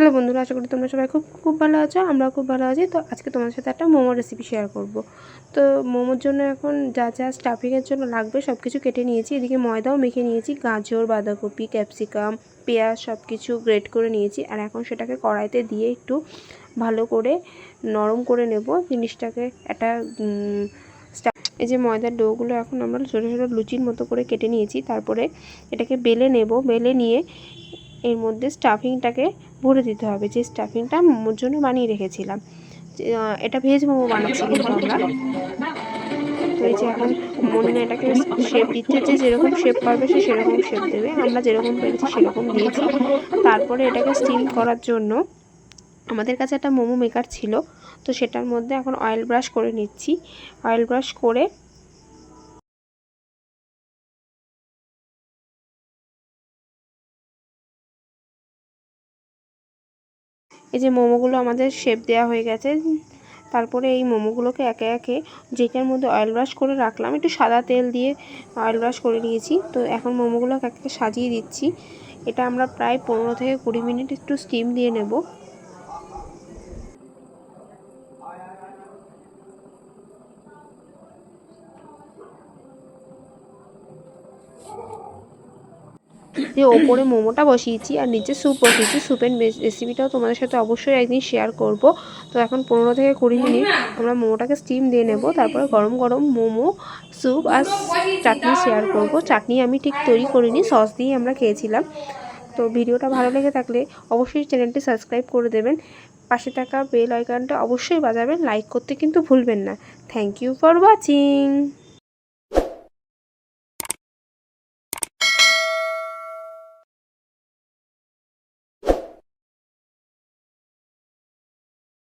Hello বন্ধুরা, আশা করি তোমরা সবাই খুব খুব ভালো আছো। আমরা খুব ভালো আছি। তো আজকে তোমাদের সাথে একটা মোমো রেসিপি শেয়ার করব। তো মোমোর জন্য এখন যা যা স্টাফিংয়ের জন্য লাগবে সব কিছু কেটে নিয়েছি। এদিকে ময়দাও মেখে নিয়েছি, গাজর, বাঁধাকপি, ক্যাপসিকাম, পেঁয়াজ সব কিছু গ্রেট করে নিয়েছি। আর এখন সেটাকে কড়াইতে দিয়ে একটু ভালো করে নরম করে নেব জিনিসটাকে। একটা এই যে ময়দার ডোগুলো এখন আমরা ছোটো ছোটো লুচির মতো করে কেটে নিয়েছি। তারপরে এটাকে বেলে নেব। বেলে নিয়ে এর মধ্যে স্টাফিংটাকে ভরে দিতে হবে, যে স্টাফিংটা মোমোর জন্য বানিয়ে রেখেছিলাম। এটা ভেজ মোমো বানাচ্ছি কিন্তু আমরা। তো এই যে এখন মনে এটাকে শেপ দিচ্ছে, যে যেরকম শেপ পারবে সে সেরকম শেপ দেবে। আমরা যেরকম পেরেছি সেরকম দিয়েছি। তারপরে এটাকে স্টিম করার জন্য আমাদের কাছে একটা মোমো মেকার ছিল, তো সেটার মধ্যে এখন অয়েল ব্রাশ করে নিচ্ছি। অয়েল ব্রাশ করে এই যে মোমোগুলো আমাদের শেপ দেওয়া হয়ে গেছে। তারপরে এই মোমোগুলোকে একে একে যেটার মধ্যে অয়েল ব্রাশ করে রাখলাম, একটু সাদা তেল দিয়ে অয়েল ব্রাশ করে নিয়েছি। তো এখন মোমোগুলোকে একে একে সাজিয়ে দিচ্ছি। এটা আমরা প্রায় 15 থেকে 20 মিনিট একটু স্টিম দিয়ে নেব। দিয়ে ওপরে মোমোটা বসিয়েছি আর নিচে স্যুপ বসিয়েছি। স্যুপের রেসিপিটাও তোমাদের সাথে অবশ্যই একদিন শেয়ার করব। তো এখন 15 থেকে 20 মিনিট আমরা মোমোটাকে স্টিম দিয়ে নেব। তারপরে গরম গরম মোমো, স্যুপ আর চাটনি শেয়ার করব। চাটনি আমি ঠিক তৈরি করিনি, সস দিয়েই আমরা খেয়েছিলাম। তো ভিডিওটা ভালো লেগে থাকলে অবশ্যই চ্যানেলটি সাবস্ক্রাইব করে দেবেন। পাশে থাকা বেল আইকনটা অবশ্যই বাজাবেন। লাইক করতে কিন্তু ভুলবেন না। Thank you for watching.